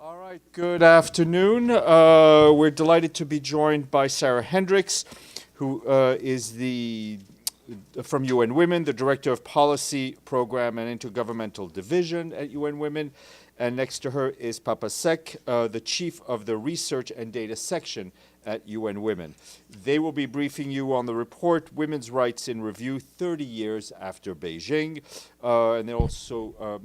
All right, good afternoon. We're delighted to be joined by Sarah Hendriks, who is from UN Women, the Director of Policy, Program and Intergovernmental Division at UN Women. And next to her is Papa Seck, the Chief of the Research and Data Section at UN Women. They will be briefing you on the report, Women's Rights in Review, 30 Years After Beijing. And they'll also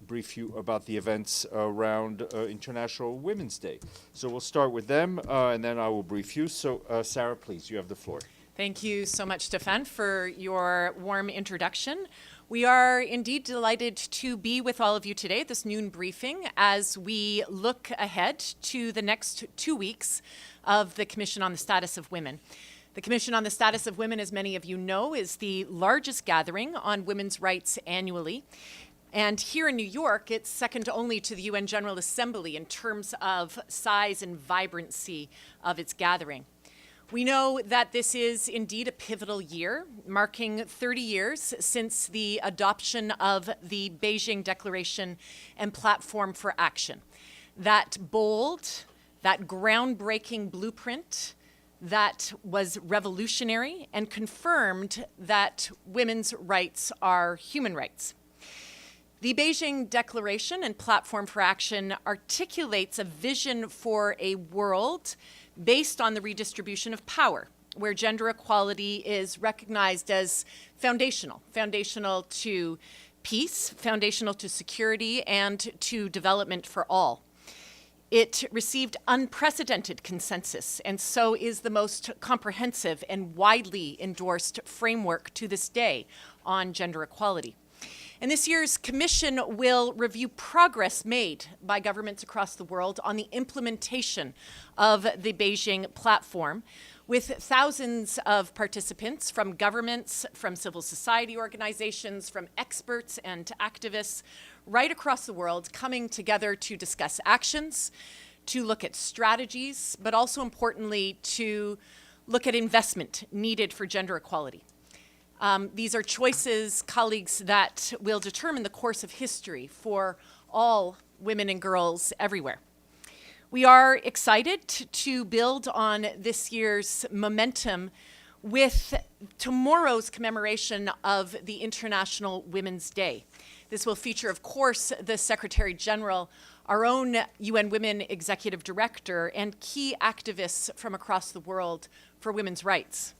brief you about the events around International Women's Day. So we'll start with them, and then I will brief you. So Sarah, please, you have the floor. Thank you so much, Stefan, for your warm introduction. We are indeed delighted to be with all of you today at this noon briefing as we look ahead to the next 2 weeks of the Commission on the Status of Women. The Commission on the Status of Women, as many of you know, is the largest gathering on women's rights annually. And here in New York, it's second only to the UN General Assembly in terms of size and vibrancy of its gathering. We know that this is indeed a pivotal year, marking 30 years since the adoption of the Beijing Declaration and Platform for Action. That bold, that groundbreaking blueprint that was revolutionary and confirmed that women's rights are human rights. The Beijing Declaration and Platform for Action articulates a vision for a world based on the redistribution of power, where gender equality is recognized as foundational to peace, foundational to security, and to development for all. It received unprecedented consensus, and so is the most comprehensive and widely endorsed framework to this day on gender equality. And this year's Commission will review progress made by governments across the world on the implementation of the Beijing platform, with thousands of participants from governments, from civil society organizations, from experts and activists right across the world coming together to discuss actions, to look at strategies, but also importantly to look at investment needed for gender equality. These are choices, colleagues, that will determine the course of history for all women and girls everywhere. We are excited to build on this year's momentum with tomorrow's commemoration of the International Women's Day. This will feature, of course, the Secretary General, our own UN Women Executive Director, and key activists from across the world for women's rights.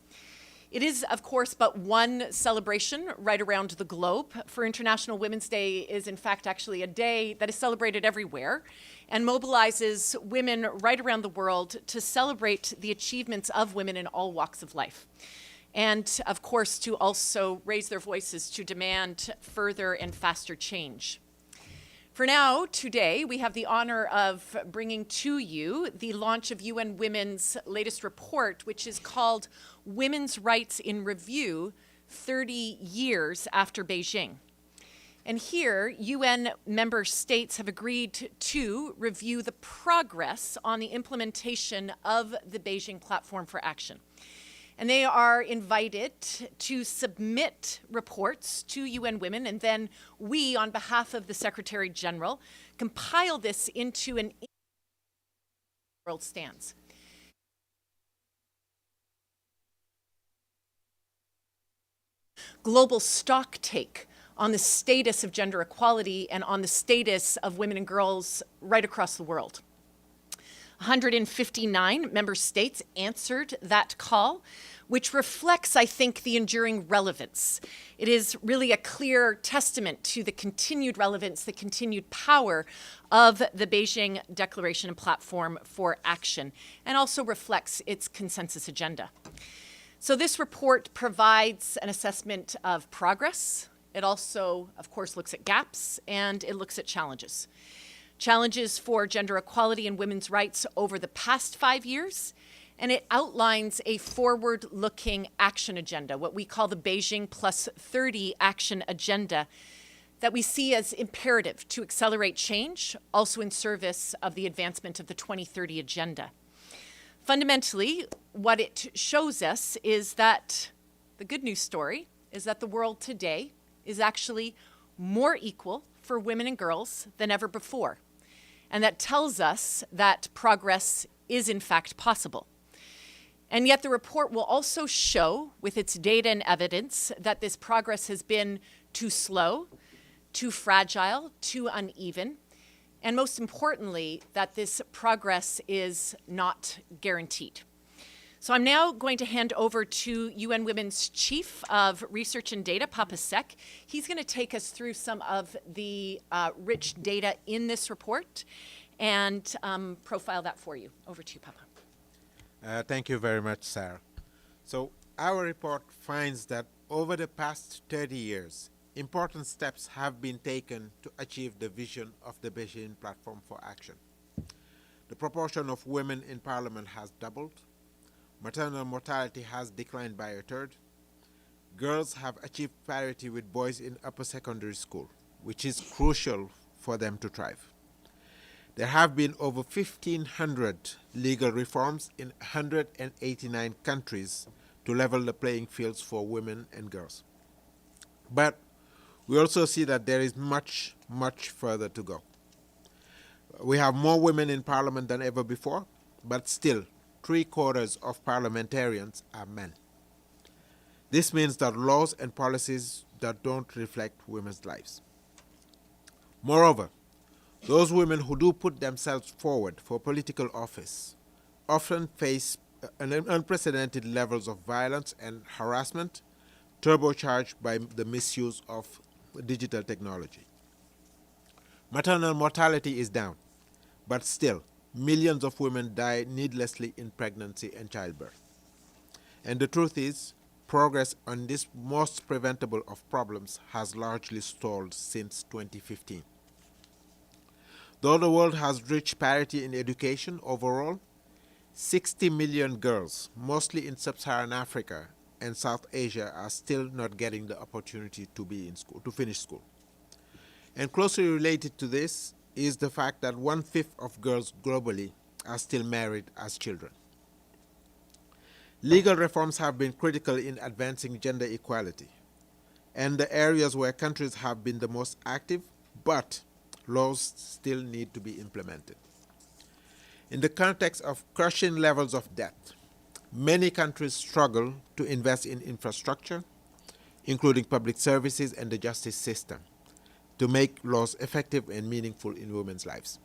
It is, of course, but one celebration right around the globe. For International Women's Day is, in fact, actually a day that is celebrated everywhere and mobilizes women right around the world to celebrate the achievements of women in all walks of life. And, of course, to also raise their voices to demand further and faster change. For now, today, we have the honor of bringing to you the launch of UN Women's latest report, which is called Women's Rights in Review, 30 Years After Beijing. And here, UN member states have agreed to review the progress on the implementation of the Beijing Platform for Action. And they are invited to submit reports to UN Women, and then we, on behalf of the Secretary General, compile this into an world stands. Global stock take on the status of gender equality and on the status of women and girls right across the world. 159 member states answered that call, which reflects, I think, the enduring relevance. It is really a clear testament to the continued relevance, the continued power of the Beijing Declaration and Platform for Action, and also reflects its consensus agenda. So this report provides an assessment of progress. It also, of course, looks at gaps, and it looks at challenges. Challenges for gender equality and women's rights over the past 5 years, and it outlines a forward-looking action agenda, what we call the Beijing Plus 30 action agenda, that we see as imperative to accelerate change, also in service of the advancement of the 2030 agenda. Fundamentally, what it shows us is that the good news story is that the world today is actually more equal for women and girls than ever before. and that tells us that progress is in fact possible. And yet the report will also show, with its data and evidence, that this progress has been too slow, too fragile, too uneven, and most importantly, that this progress is not guaranteed. So I'm now going to hand over to UN Women's Chief of Research and Data, Papa Seck. He's going to take us through some of the rich data in this report and profile that for you. Over to you, Papa. Thank you very much, Sarah. So our report finds that over the past 30 years, important steps have been taken to achieve the vision of the Beijing Platform for Action. The proportion of women in parliament has doubled. Maternal mortality has declined by a third. Girls have achieved parity with boys in upper secondary school, which is crucial for them to thrive. There have been over 1,500 legal reforms in 189 countries to level the playing fields for women and girls. But we also see that there is much, much further to go. We have more women in parliament than ever before, but still, 3/4 of parliamentarians are men. This means that laws and policies that don't reflect women's lives. Moreover, those women who do put themselves forward for political office often face unprecedented levels of violence and harassment, turbocharged by the misuse of digital technology. Maternal mortality is down, but still, millions of women die needlessly in pregnancy and childbirth. And the truth is, progress on this most preventable of problems has largely stalled since 2015. Though the world has reached parity in education overall, 60 million girls, mostly in sub-Saharan Africa and South Asia, are still not getting the opportunity to be in school, to finish school. And closely related to this is the fact that 1/5 of girls globally are still married as children. Legal reforms have been critical in advancing gender equality, and the areas where countries have been the most active, but laws still need to be implemented. In the context of crushing levels of debt, many countries struggle to invest in infrastructure, including public services and the justice system, to make laws effective and meaningful in women's lives.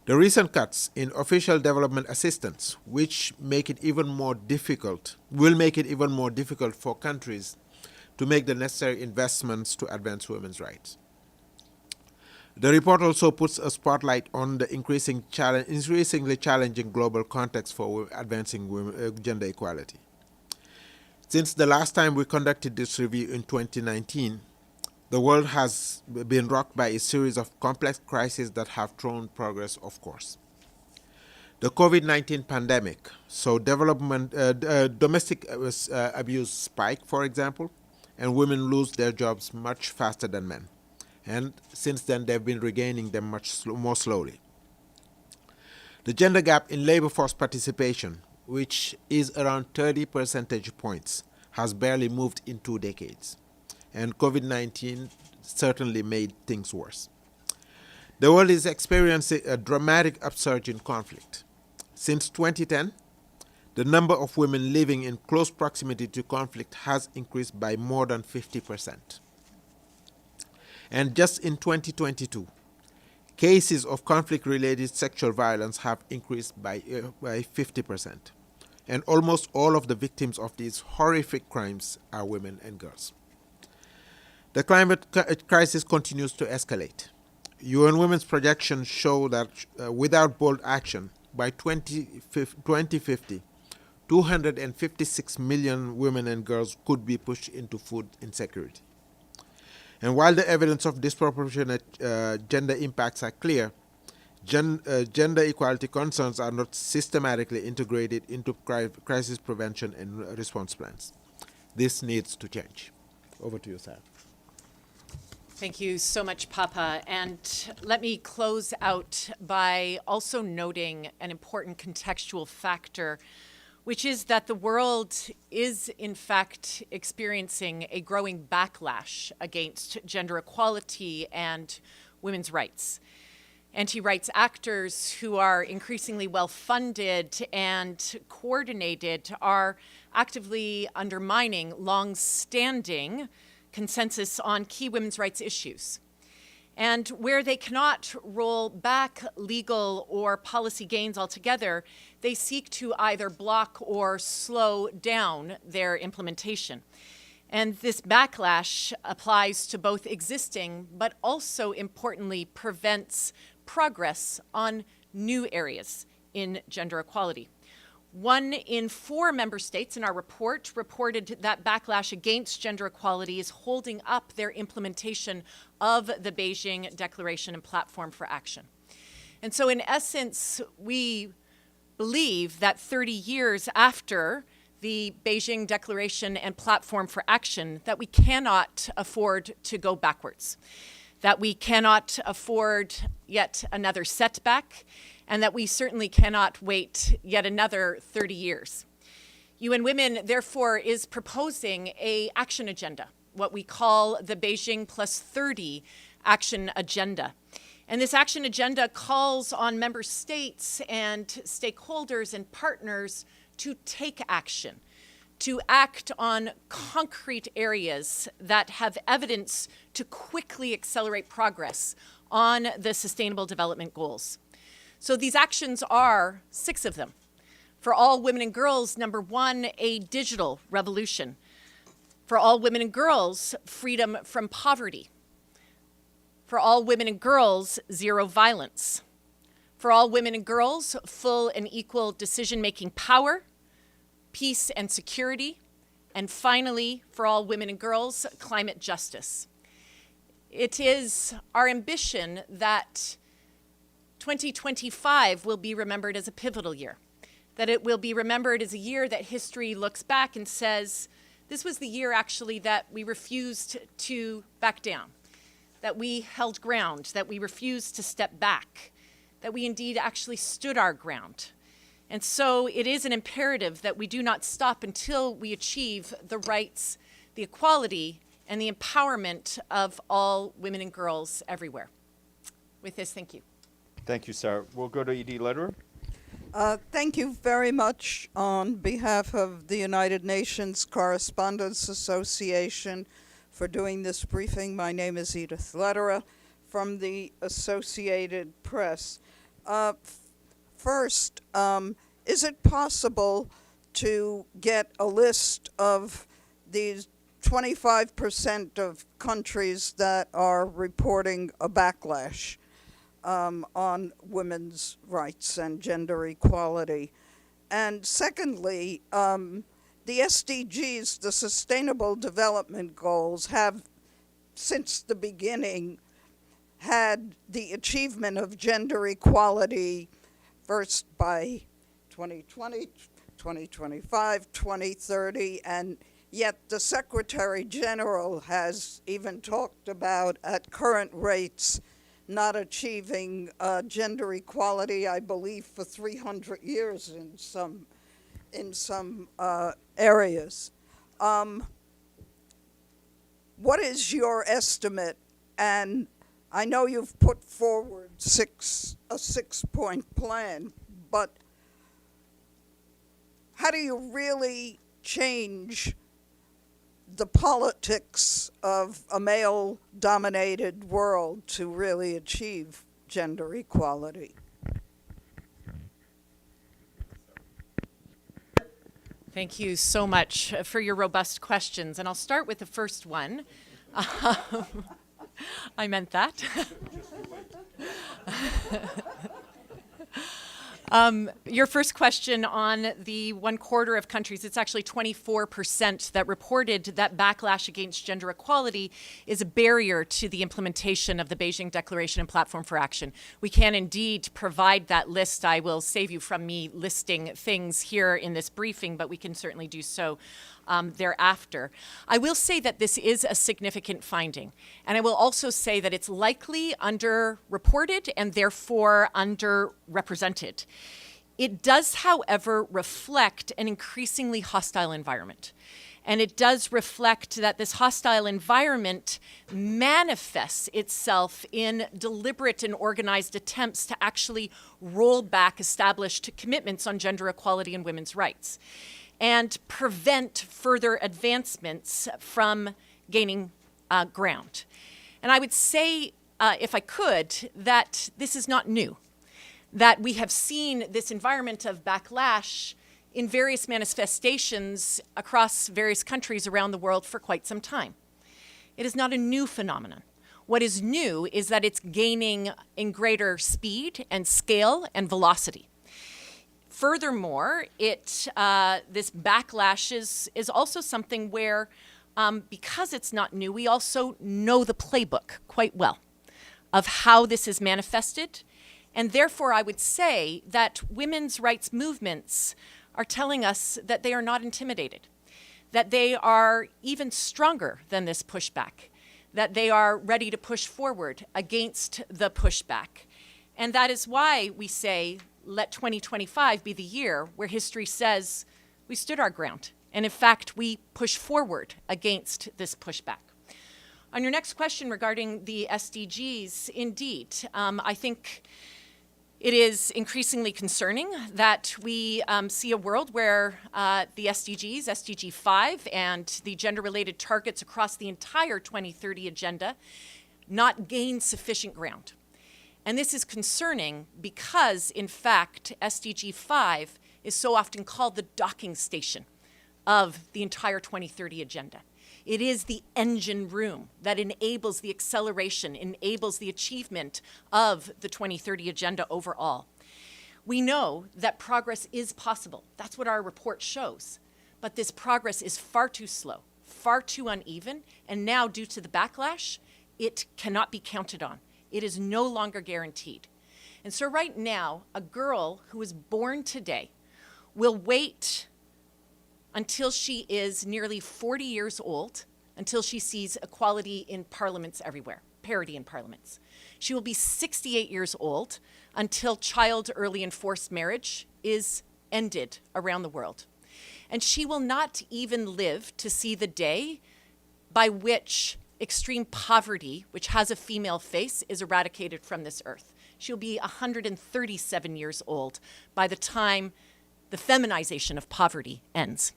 The recent cuts in official development assistance, which make it even more difficult, will make it even more difficult for countries to make the necessary investments to advance women's rights. The report also puts a spotlight on the increasingly challenging global context for advancing gender equality. Since the last time we conducted this review in 2019, the world has been rocked by a series of complex crises that have thrown progress off course. The COVID-19 pandemic saw domestic abuse spike, for example, and women lose their jobs much faster than men. And since then, they've been regaining them much more slowly. The gender gap in labor force participation, which is around 30 percentage points, has barely moved in 2 decades. And COVID-19 certainly made things worse. The world is experiencing a dramatic upsurge in conflict. Since 2010, the number of women living in close proximity to conflict has increased by more than 50%. And just in 2022, cases of conflict-related sexual violence have increased by 50%. And almost all of the victims of these horrific crimes are women and girls. The climate crisis continues to escalate. UN Women's projections show that without bold action, by 2050, 256 million women and girls could be pushed into food insecurity. And while the evidence of disproportionate gender impacts are clear, gender equality concerns are not systematically integrated into crisis prevention and response plans. This needs to change. Over to you, Sarah. Thank you so much, Papa. And let me close out by also noting an important contextual factor, which is that the world is, in fact, experiencing a growing backlash against gender equality and women's rights. Anti-rights actors who are increasingly well-funded and coordinated are actively undermining long-standing consensus on key women's rights issues. And where they cannot roll back legal or policy gains altogether, they seek to either block or slow down their implementation. And this backlash applies to both existing, but also importantly prevents progress on new areas in gender equality. 1 in 4 member states in our report reported that backlash against gender equality is holding up their implementation of the Beijing Declaration and Platform for Action. And so in essence, we believe that 30 years after the Beijing Declaration and Platform for Action, that we cannot afford to go backwards, that we cannot afford yet another setback, and that we certainly cannot wait yet another 30 years. UN Women, therefore, is proposing an action agenda, what we call the Beijing Plus 30 action agenda. And this action agenda calls on member states and stakeholders and partners to take action, to act on concrete areas that have evidence to quickly accelerate progress on the Sustainable Development Goals. So these actions are 6 of them. For all women and girls, number 1, a digital revolution. For all women and girls, freedom from poverty. For all women and girls, zero violence. For all women and girls, full and equal decision-making power, peace and security. And finally, for all women and girls, climate justice. It is our ambition that 2025 will be remembered as a pivotal year, that it will be remembered as a year that history looks back and says, this was the year actually that we refused to back down, that we held ground, that we refused to step back, that we indeed actually stood our ground. And so it is an imperative that we do not stop until we achieve the rights, the equality, and the empowerment of all women and girls everywhere. With this, thank you. Thank you, Sarah. We'll go to E.D. Lederer. Thank you very much on behalf of the United Nations Correspondents Association for doing this briefing. My name is Edith Lederer from the Associated Press. First, is it possible to get a list of these 25% of countries that are reporting a backlash on women's rights and gender equality? And secondly, the SDGs, the Sustainable Development Goals, have since the beginning had the achievement of gender equality first by 2020, 2025, 2030, and yet the Secretary General has even talked about, at current rates, not achieving gender equality, I believe, for 300 years in some areas. What is your estimate? And I know you've put forward a 6-point plan, but how do you really change the politics of a male-dominated world to really achieve gender equality? Thank you so much for your robust questions. And I'll start with the first one. I meant that. Your first question on the 1/4 of countries, it's actually 24% that reported that backlash against gender equality is a barrier to the implementation of the Beijing Declaration and Platform for Action. We can indeed provide that list. I will save you from me listing things here in this briefing, but we can certainly do so thereafter. I will say that this is a significant finding, and I will also say that it's likely underreported and therefore underrepresented. It does, however, reflect an increasingly hostile environment. And it does reflect that this hostile environment manifests itself in deliberate and organized attempts to actually roll back established commitments on gender equality and women's rights and prevent further advancements from gaining ground. And I would say, if I could, that this is not new, that we have seen this environment of backlash in various manifestations across various countries around the world for quite some time. It is not a new phenomenon. What is new is that it's gaining in greater speed and scale and velocity. Furthermore, this backlash is also something where, because it's not new, we also know the playbook quite well of how this is manifested. And therefore, I would say that women's rights movements are telling us that they are not intimidated, that they are even stronger than this pushback, that they are ready to push forward against the pushback. And that is why we say, let 2025 be the year where history says we stood our ground. And in fact, we push forward against this pushback. On your next question regarding the SDGs, indeed, I think it is increasingly concerning that we see a world where the SDGs, SDG 5, and the gender-related targets across the entire 2030 agenda not gain sufficient ground. And this is concerning because, in fact, SDG 5 is so often called the docking station of the entire 2030 agenda. It is the engine room that enables the acceleration, enables the achievement of the 2030 agenda overall. We know that progress is possible. That's what our report shows. But this progress is far too slow, far too uneven, and now due to the backlash, it cannot be counted on. It is no longer guaranteed. And so right now, a girl who is born today will wait until she is nearly 40 years old, until she sees equality in parliaments everywhere, parity in parliaments. She will be 68 years old until child early and forced marriage is ended around the world. And she will not even live to see the day by which extreme poverty, which has a female face, is eradicated from this earth. She'll be 137 years old by the time the feminization of poverty ends.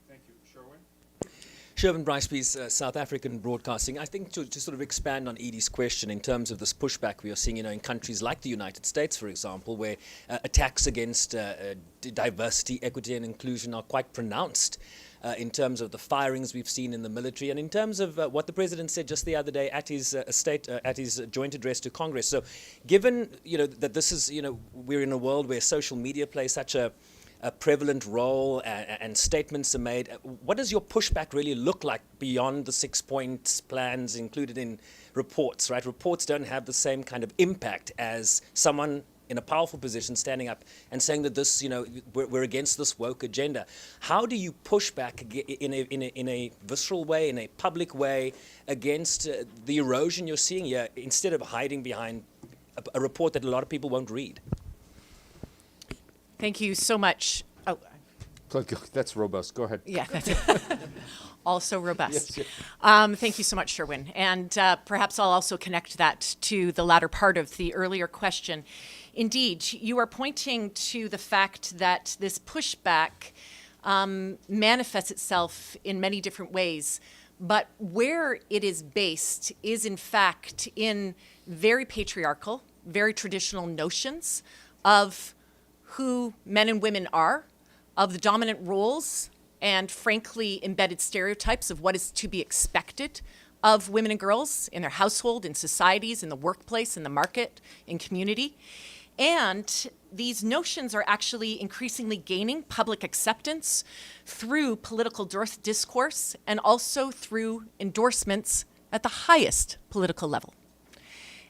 Thank you. Sherwin? Sherwin Bryce, please, South African Broadcasting. I think to sort of expand on Edie's question in terms of this pushback we are seeing, in countries like the United States, for example, where attacks against diversity, equity, and inclusion are quite pronounced. In terms of the firings we've seen in the military, and in terms of what the president said just the other day at his joint address to Congress. So, given that this is we're in a world where social media plays such a prevalent role and statements are made, what does your pushback really look like beyond the 6-point plans included in reports? Right, reports don't have the same kind of impact as someone in a powerful position standing up and saying that this, we're against this woke agenda. How do you push back in a visceral way, in a public way, against the erosion you're seeing here, instead of hiding behind a report that a lot of people won't read? Thank you so much. Oh, That's robust. Go ahead. yeah, that's also robust. Yes, Thank you so much, Sherwin. And perhaps I'll also connect that to the latter part of the earlier question. Indeed, you are pointing to the fact that this pushback manifests itself in many different ways, but where it is based is in fact in very patriarchal, very traditional notions of who men and women are, of the dominant roles, and frankly embedded stereotypes of what is to be expected of women and girls in their household, in societies, in the workplace, in the market, in community. And these notions are actually increasingly gaining public acceptance through political discourse and also through endorsements at the highest political level.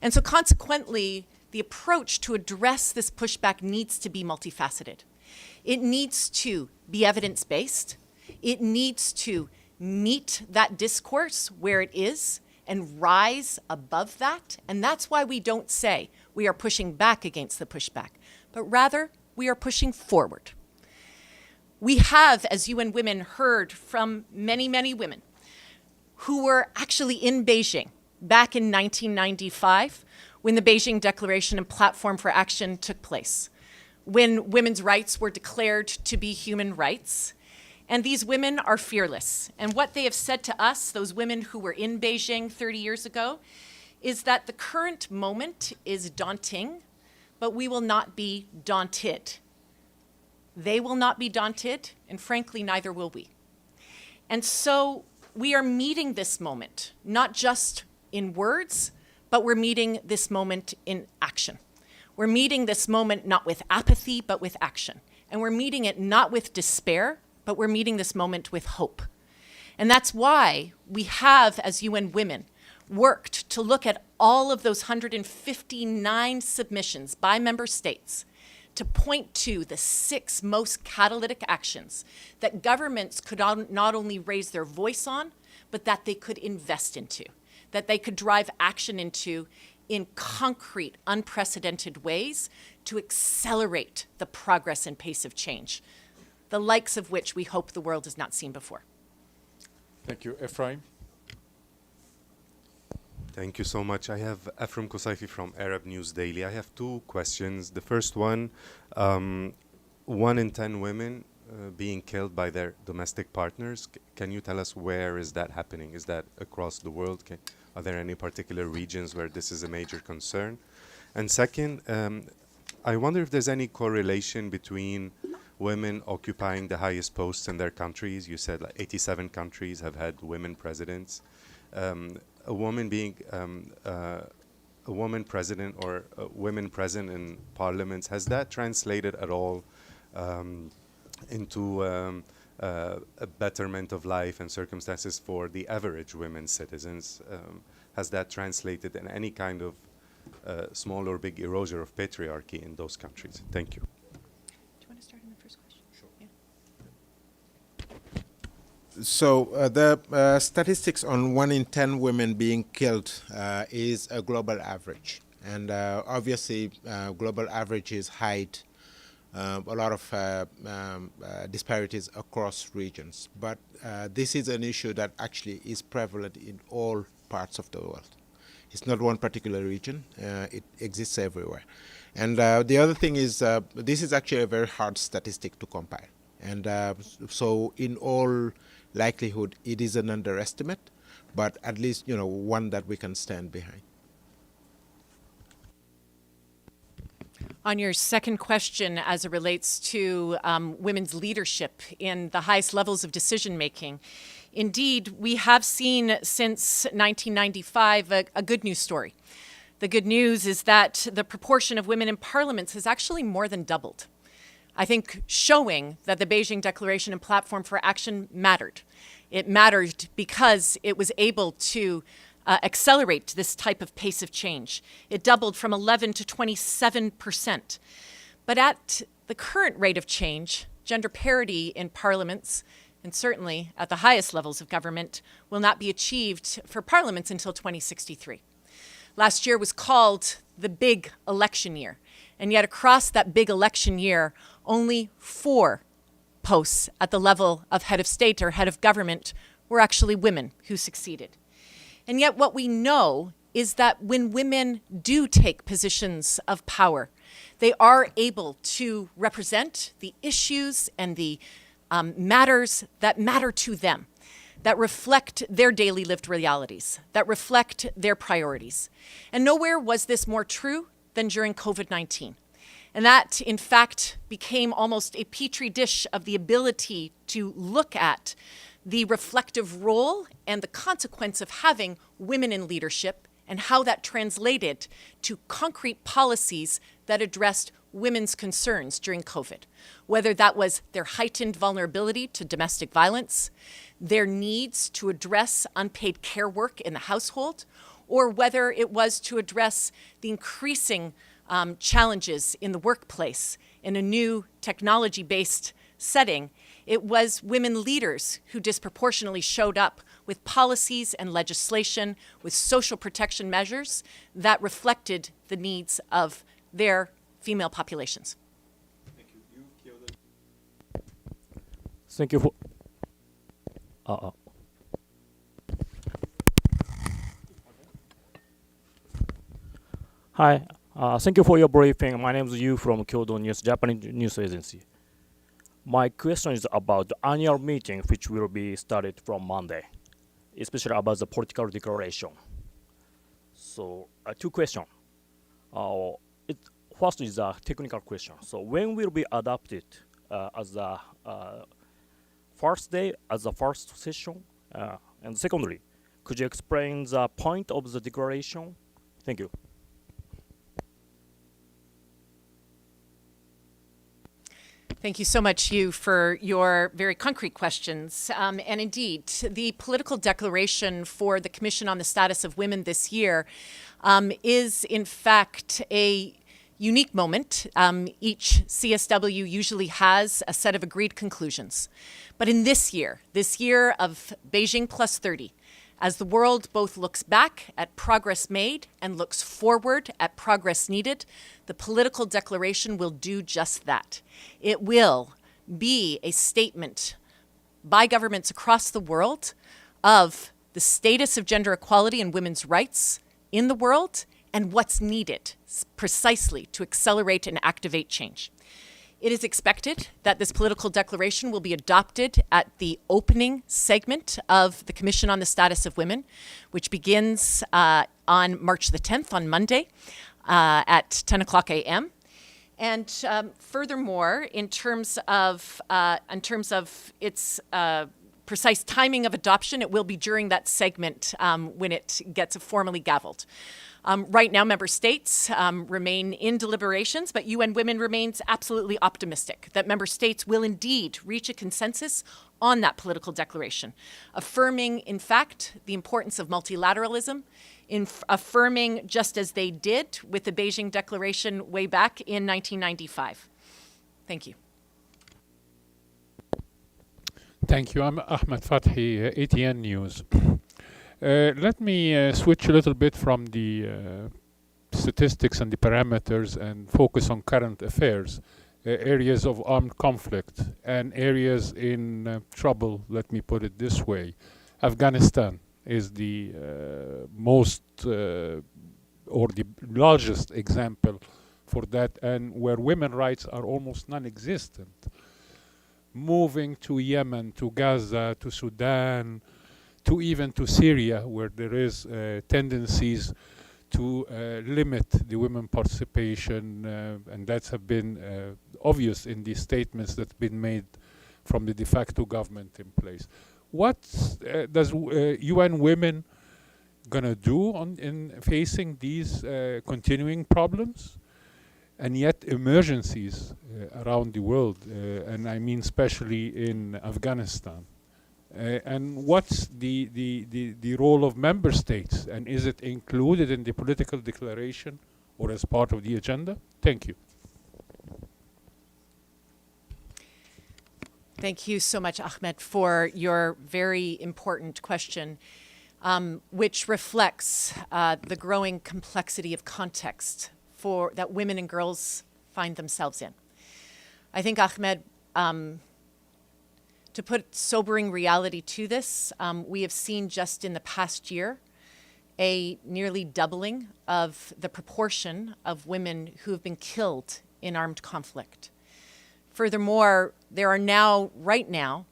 And so consequently, the approach to address this pushback needs to be multifaceted. It needs to be evidence-based. It needs to meet that discourse where it is and rise above that. And that's why we don't say we are pushing back against the pushback, but rather we are pushing forward. We have, as UN Women, heard from many, many women who were actually in Beijing back in 1995 when the Beijing Declaration and Platform for Action took place, when women's rights were declared to be human rights. And these women are fearless. And what they have said to us, those women who were in Beijing 30 years ago, is that the current moment is daunting, but we will not be daunted. They will not be daunted, and frankly, neither will we. And so we are meeting this moment, not just in words, but we're meeting this moment in action. We're meeting this moment not with apathy, but with action. And we're meeting it not with despair, but we're meeting this moment with hope. And that's why we have, as UN Women, worked to look at all of those 159 submissions by member states to point to the 6 most catalytic actions that governments could not only raise their voice on, but that they could invest into, that they could drive action into in concrete, unprecedented ways to accelerate the progress and pace of change, the likes of which we hope the world has not seen before. Thank you. Ephraim? Thank you so much. I have Ephraim Kosaifi from Arab News Daily. I have 2 questions. The first one, 1 in 10 women being killed by their domestic partners. Can you tell us where is that happening? Is that across the world? Are there any particular regions where this is a major concern? And second, I wonder if there's any correlation between women occupying the highest posts in their countries. You said like 87 countries have had women presidents. A woman being a woman president or women present in parliaments, has that translated at all into a betterment of life and circumstances for the average women citizens? Has that translated in any kind of small or big erosion of patriarchy in those countries? Thank you. Do you want to start on the first question? Sure. Yeah. So the statistics on 1 in 10 women being killed is a global average. And obviously, global averages hide a lot of disparities across regions. But this is an issue that actually is prevalent in all parts of the world. It's not one particular region. It exists everywhere. And the other thing is this is actually a very hard statistic to compile. And so in all likelihood, it is an underestimate, but at least, one that we can stand behind. On your second question, as it relates to women's leadership in the highest levels of decision making, indeed, we have seen since 1995 a good news story. The good news is that the proportion of women in parliaments has actually more than doubled. I think showing that the Beijing Declaration and Platform for Action mattered. It mattered because it was able to accelerate this type of pace of change. It doubled from 11 to 27%. But at the current rate of change, gender parity in parliaments, and certainly at the highest levels of government, will not be achieved for parliaments until 2063. Last year was called the big election year. And yet across that big election year, only 4 posts at the level of head of state or head of government were actually women who succeeded. And yet what we know is that when women do take positions of power, they are able to represent the issues and the matters that matter to them, that reflect their daily lived realities, that reflect their priorities. And nowhere was this more true than during COVID-19. And that, in fact, became almost a petri dish of the ability to look at the reflective role and the consequence of having women in leadership and how that translated to concrete policies that addressed women's concerns during COVID, whether that was their heightened vulnerability to domestic violence, their needs to address unpaid care work in the household, or whether it was to address the increasing challenges in the workplace in a new technology-based setting. It was women leaders who disproportionately showed up with policies and legislation, with social protection measures that reflected the needs of their female populations. Thank you for. Hi, thank you for your briefing. My name is Yu from Kyodo News, Japanese news agency. My question is about the annual meeting, which will be started from Monday, especially about the political declaration. So, two questions. First is a technical question. So, when will be adopted as the first day, as the first session? And secondly, could you explain the point of the declaration? Thank you. Thank you so much, Yu, for your very concrete questions. And indeed, the political declaration for the Commission on the Status of Women this year is, in fact, a unique moment. Each CSW usually has a set of agreed conclusions. But in this year of Beijing plus 30, as the world both looks back at progress made and looks forward at progress needed, the political declaration will do just that. It will be a statement by governments across the world of the status of gender equality and women's rights in the world and what's needed precisely to accelerate and activate change. It is expected that this political declaration will be adopted at the opening segment of the Commission on the Status of Women, which begins on March the 10th, on Monday, at 10 o'clock a.m. And furthermore, in terms of its precise timing of adoption, it will be during that segment when it gets formally gavelled. Right now, member states remain in deliberations, but UN Women remains absolutely optimistic that member states will indeed reach a consensus on that political declaration, affirming, in fact, the importance of multilateralism, affirming, just as they did with the Beijing Declaration way back in 1995. Thank you. Thank you. I'm Ahmed Fathi, ATN News. Let me switch a little bit from the statistics and the parameters and focus on current affairs, areas of armed conflict and areas in trouble, let me put it this way. Afghanistan is the most or the largest example for that, and where women's rights are almost non-existent. Moving to Yemen, to Gaza, to Sudan, to even to Syria, where there is tendencies to limit the women participation, and that's have been obvious in the statements that's been made from the de facto government in place. What does UN Women gonna do in facing these continuing problems? And yet emergencies around the world, and I mean especially in Afghanistan. And what's the role of member states, and is it included in the political declaration or as part of the agenda? Thank you. Thank you so much, Ahmed, for your very important question, which reflects the growing complexity of context that women and girls find themselves in. I think, Ahmed, to put sobering reality to this, we have seen just in the past year a nearly doubling of the proportion of women who have been killed in armed conflict. Furthermore, there are now, right now,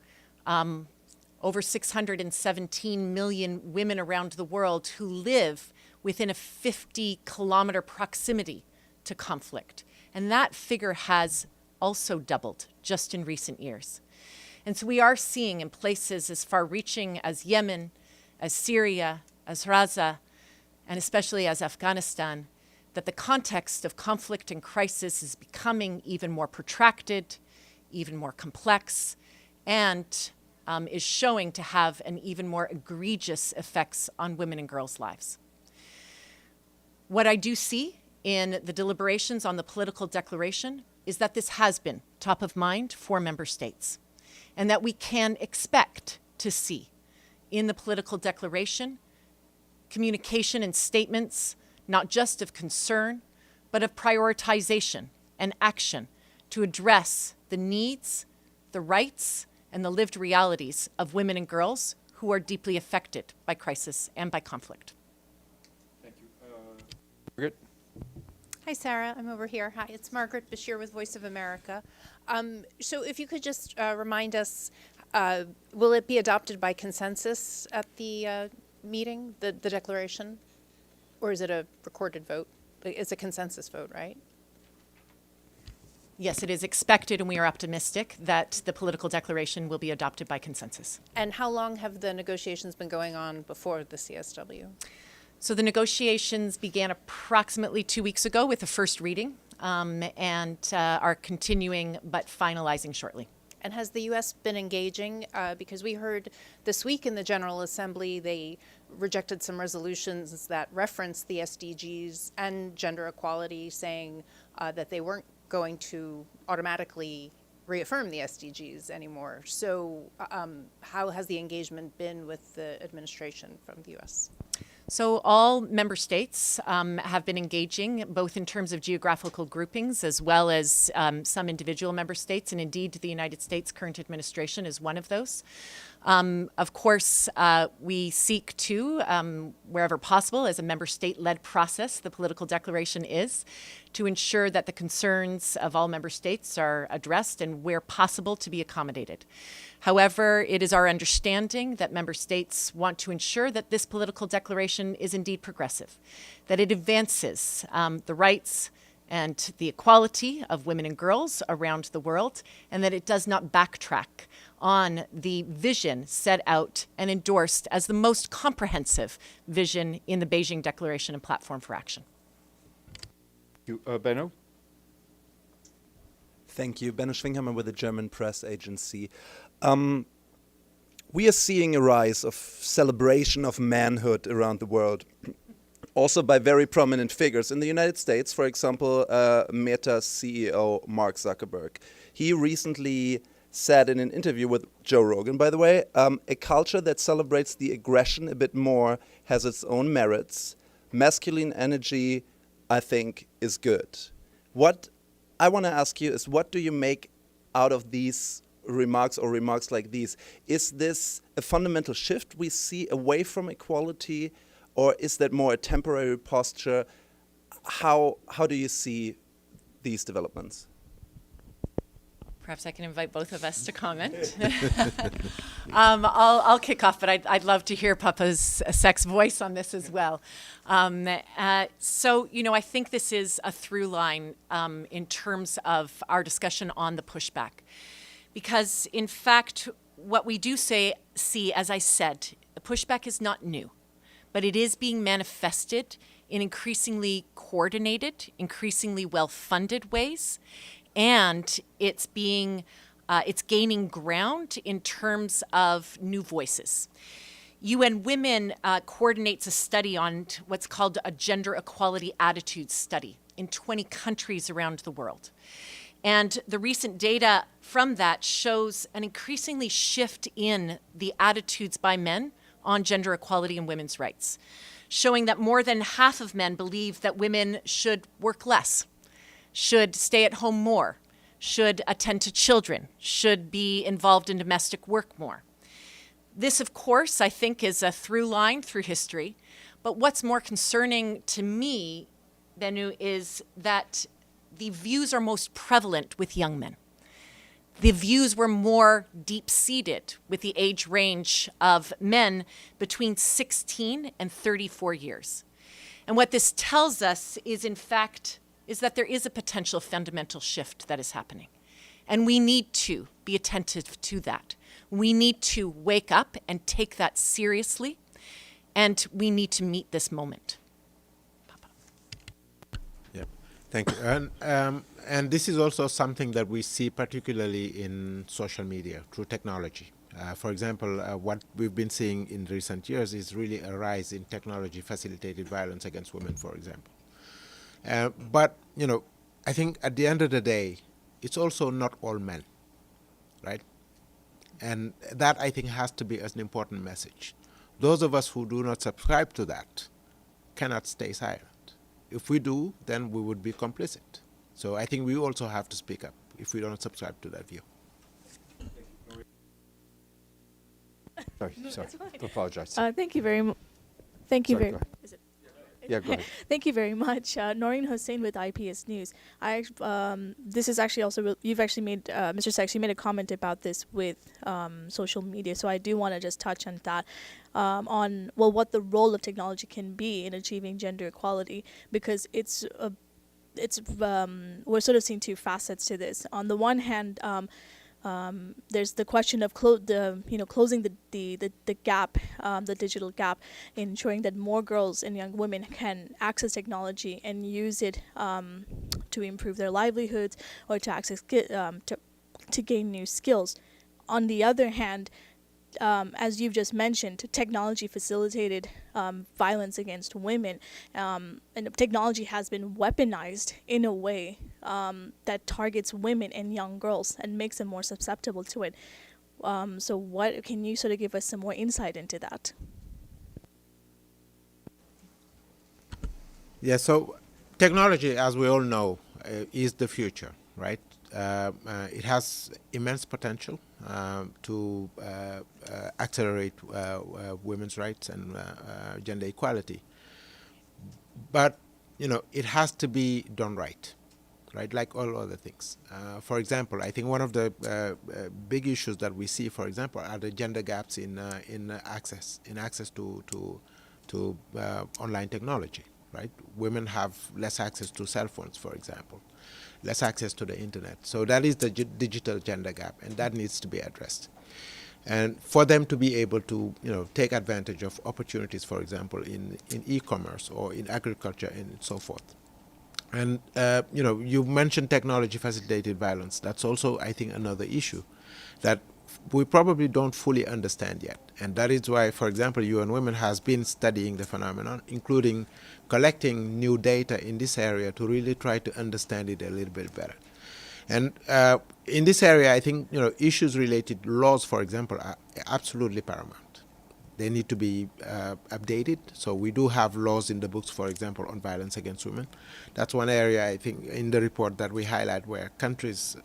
over 617 million women around the world who live within a 50-kilometer proximity to conflict. And that figure has also doubled just in recent years. And so we are seeing in places as far-reaching as Yemen, as Syria, as Gaza, and especially as Afghanistan, that the context of conflict and crisis is becoming even more protracted, even more complex, and is showing to have an even more egregious effects on women and girls' lives. What I do see in the deliberations on the political declaration is that this has been top of mind for member states, and that we can expect to see in the political declaration communication and statements not just of concern, but of prioritization and action to address the needs, the rights, and the lived realities of women and girls who are deeply affected by crisis and by conflict. Thank you. Margaret? Hi, Sarah. I'm over here. Hi, it's Margaret Bashir with Voice of America. So if you could just remind us, will it be adopted by consensus at the meeting, the declaration? Or is it a recorded vote? It's a consensus vote, right? Yes, it is expected, and we are optimistic that the political declaration will be adopted by consensus. And how long have the negotiations been going on before the CSW? So the negotiations began approximately 2 weeks ago with the first reading, and are continuing but finalizing shortly. And has the U.S. been engaging? Because we heard this week in the General Assembly, they rejected some resolutions that referenced the SDGs and gender equality, saying that they weren't going to automatically reaffirm the SDGs anymore. So how has the engagement been with the administration from the U.S.? So all member states have been engaging, both in terms of geographical groupings as well as some individual member states, and indeed the United States current administration is one of those. Of course, we seek to, wherever possible, as a member state-led process, the political declaration is, to ensure that the concerns of all member states are addressed and, where possible, to be accommodated. However, it is our understanding that member states want to ensure that this political declaration is indeed progressive, that it advances the rights and the equality of women and girls around the world, and that it does not backtrack on the vision set out and endorsed as the most comprehensive vision in the Beijing Declaration and Platform for Action. You, Benno? Thank you. Benno Schwinghammer with the German press agency. We are seeing a rise of celebration of manhood around the world, also by very prominent figures. In the United States, for example, Meta CEO Mark Zuckerberg. He recently said in an interview with Joe Rogan, by the way, a culture that celebrates the aggression a bit more has its own merits. Masculine energy, I think, is good. What I want to ask you is, what do you make out of these remarks or remarks like these? Is this a fundamental shift we see away from equality, or is that more a temporary posture? How do you see these developments? Perhaps I can invite both of us to comment. I'll kick off, but I'd love to hear Papa's Seck's voice on this as well. So, I think this is a through line in terms of our discussion on the pushback. Because, in fact, what we do see, as I said, the pushback is not new, but it is being manifested in increasingly coordinated, increasingly well-funded ways. And it's gaining ground in terms of new voices. UN Women coordinates a study on what's called a gender equality attitudes study in 20 countries around the world. And the recent data from that shows an increasingly shift in the attitudes by men on gender equality and women's rights, showing that more than half of men believe that women should work less, should stay at home more, should attend to children, should be involved in domestic work more. This, of course, I think is a through line through history. But what's more concerning to me, Bennu, is that the views are most prevalent with young men. The views were more deep-seated with the age range of men between 16 and 34 years. And what this tells us is, in fact, is that there is a potential fundamental shift that is happening. And we need to be attentive to that. We need to wake up and take that seriously, and we need to meet this moment. Papa. Yeah, thank you. And this is also something that we see particularly in social media through technology. For example, what we've been seeing in recent years is really a rise in technology-facilitated violence against women, for example. But, I think at the end of the day, it's also not all men, right? And that, I think, has to be an important message. Those of us who do not subscribe to that cannot stay silent. If we do, then we would be complicit. So I think we also have to speak up if we don't subscribe to that view. Sorry. Apologize. Thank you very much. Thank you Sorry, very. go ahead. Yeah, go ahead. Thank you very much, Noreen Hussain with IPS News. This is actually also you've actually made Mr. Seck, you made a comment about this with social media, so I do want to just touch on that, on what the role of technology can be in achieving gender equality, because we're sort of seeing two facets to this. On the one hand, there's the question of closing the gap, the digital gap, ensuring that more girls and young women can access technology and use it to improve their livelihoods or to access to gain new skills. On the other hand, as you've just mentioned, technology facilitated violence against women, and technology has been weaponized in a way that targets women and young girls and makes them more susceptible to it. So what can you sort of give us some more insight into that? Yeah, so technology, as we all know, is the future, right? It has immense potential to accelerate women's rights and gender equality. But, it has to be done right, like all other things. For example, I think one of the big issues that we see, for example, are the gender gaps in access to online technology, right? Women have less access to cell phones, for example, less access to the internet. So that is the digital gender gap, and that needs to be addressed. And for them to be able to, take advantage of opportunities, for example, in e-commerce or in agriculture and so forth. And, you mentioned technology-facilitated violence. That's also, I think, another issue that we probably don't fully understand yet. And that is why, for example, UN Women has been studying the phenomenon, including collecting new data in this area to really try to understand it a little bit better. And in this area, I think, issues related to laws, for example, are absolutely paramount. They need to be updated. So we do have laws in the books, for example, on violence against women. That's one area, I think, in the report that we highlight where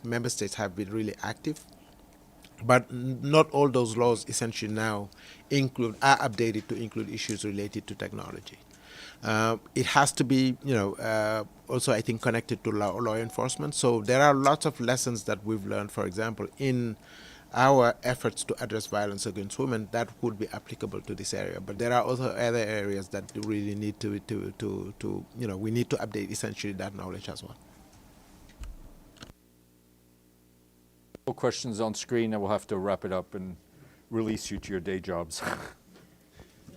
member states have been really active. But not all those laws essentially now are updated to include issues related to technology. It has to be, also I think connected to law enforcement. So there are lots of lessons that we've learned, for example, in our efforts to address violence against women that would be applicable to this area. But there are also other areas that really need to we need to update essentially that knowledge as well. Questions on screen, and we'll have to wrap it up and release you to your day jobs.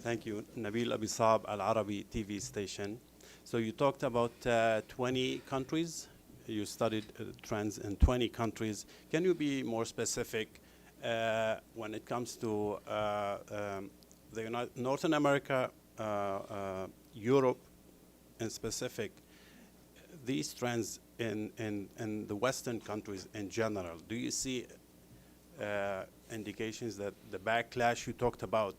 Thank you. Nabil Abisab, Al Arabi TV station. So you talked about 20 countries. You studied trends in 20 countries. Can you be more specific when it comes to Northern America, Europe in specific, these trends in the Western countries in general? Do you see indications that the backlash you talked about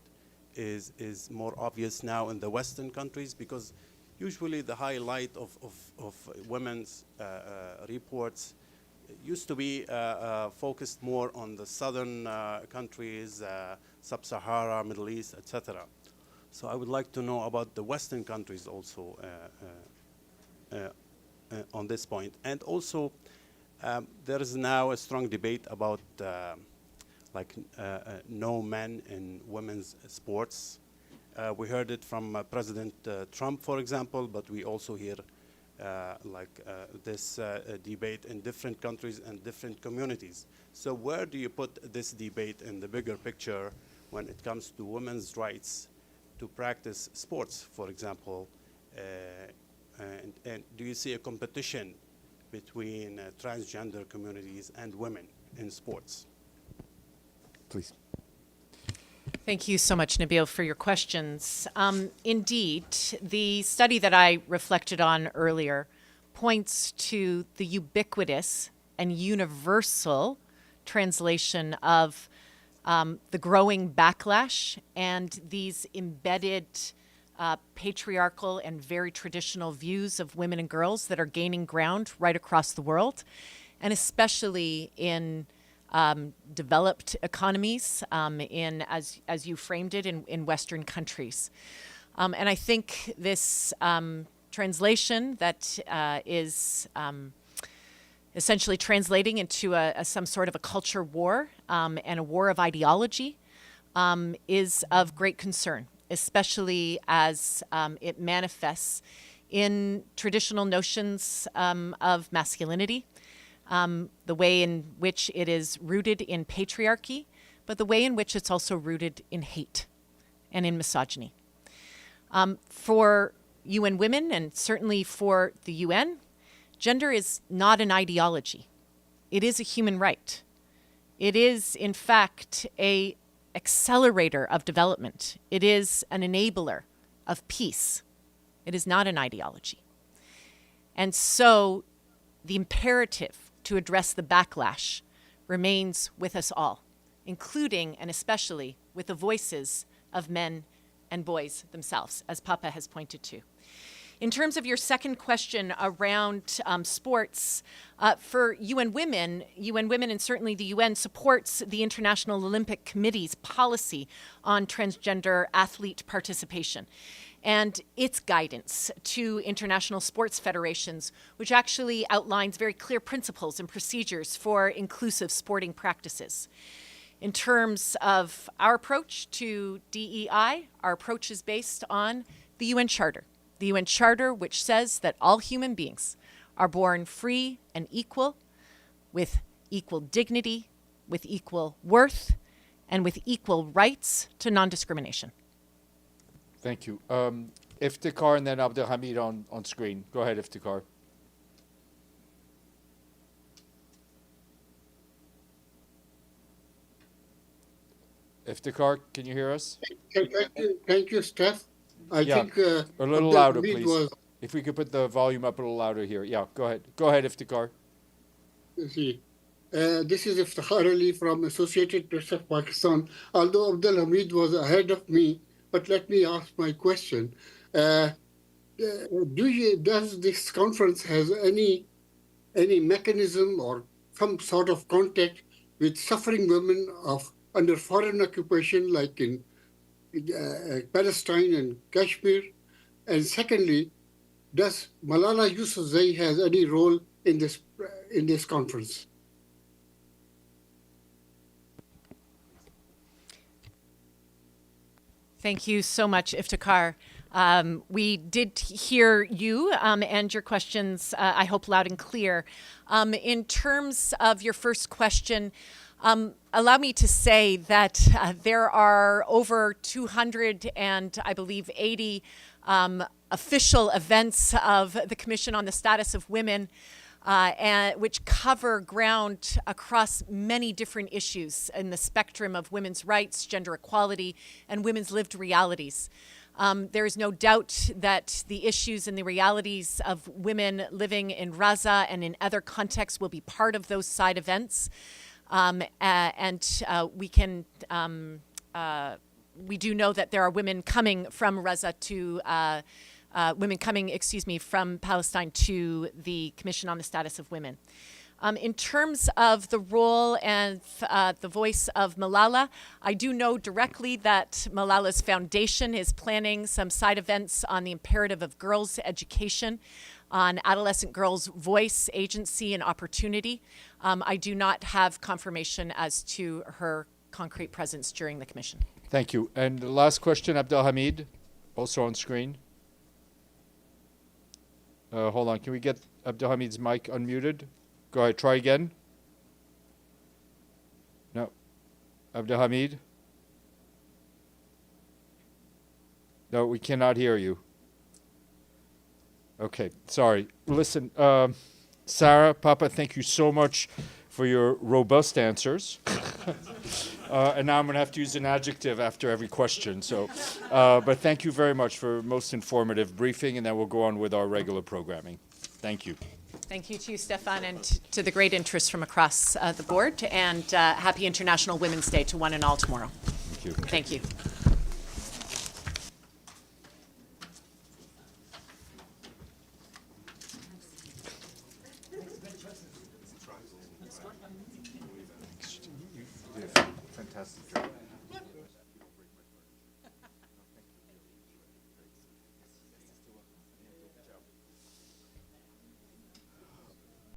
is more obvious now in the Western countries? Because usually the highlight of women's reports used to be focused more on the southern countries, Sub-Sahara, Middle East, etc. So I would like to know about the Western countries also on this point. And also, there is now a strong debate about no men in women's sports. We heard it from President Trump, for example, but we also hear this debate in different countries and different communities. So where do you put this debate in the bigger picture when it comes to women's rights to practice sports, for example? And do you see a competition between transgender communities and women in sports? Please. Thank you so much, Nabil, for your questions. Indeed, the study that I reflected on earlier points to the ubiquitous and universal translation of the growing backlash and these embedded patriarchal and very traditional views of women and girls that are gaining ground right across the world, and especially in developed economies, as you framed it, in Western countries. And I think this translation that is essentially translating into some sort of a culture war and a war of ideology is of great concern, especially as it manifests in traditional notions of masculinity, the way in which it is rooted in patriarchy, but the way in which it's also rooted in hate and in misogyny. For UN Women, and certainly for the UN, gender is not an ideology. It is a human right. It is, in fact, an accelerator of development. It is an enabler of peace. It is not an ideology. And so the imperative to address the backlash remains with us all, including and especially with the voices of men and boys themselves, as Papa has pointed to. In terms of your second question around sports, for UN Women and certainly the UN supports the International Olympic Committee's policy on transgender athlete participation and its guidance to international sports federations, which actually outlines very clear principles and procedures for inclusive sporting practices. In terms of our approach to DEI, our approach is based on the UN Charter. The UN Charter, which says that all human beings are born free and equal, with equal dignity, with equal worth, and with equal rights to non-discrimination. Thank you. Iftikhar and then Abdelhamid on screen. Go ahead, Iftikhar. Iftikhar, can you hear us? Thank you, Steph. I think a little louder, Abdelhamid please. If we could put the volume up a little louder here. Yeah, go ahead. Go ahead, Iftikhar. This is Iftikhar Ali from Associated Press of Pakistan. Although Abdelhamid was ahead of me, but let me ask my question. Does this conference has any mechanism or some sort of contact with suffering women under foreign occupation, like in Palestine and Kashmir? And secondly, does Malala Yousafzai has any role in this conference? Thank you so much, Iftikhar. We did hear you and your questions, I hope, loud and clear. In terms of your first question, allow me to say that there are over 200 and I believe 80 official events of the Commission on the Status of Women, which cover ground across many different issues in the spectrum of women's rights, gender equality, and women's lived realities. There is no doubt that the issues and the realities of women living in Raza and in other contexts will be part of those side events. We do know that there are women coming from Raza to from Palestine to the Commission on the Status of Women. In terms of the role and the voice of Malala, I do know directly that Malala's foundation is planning some side events on the imperative of girls' education, on adolescent girls' voice, agency, and opportunity. I do not have confirmation as to her concrete presence during the Commission. Thank you. And the last question, Abdelhamid, also on screen. Hold on, can we get Abdelhamid's mic unmuted? Go ahead, try again. No. Abdelhamid? No, we cannot hear you. Okay, sorry. Listen, Sarah, Papa, thank you so much for your robust answers. And now I'm going to have to use an adjective after every question. So, but thank you very much for a most informative briefing, and then we'll go on with our regular programming. Thank you. Thank you to you, Stefan, and to the great interest from across the board. And happy International Women's Day to one and all tomorrow. Thank you. Thank you.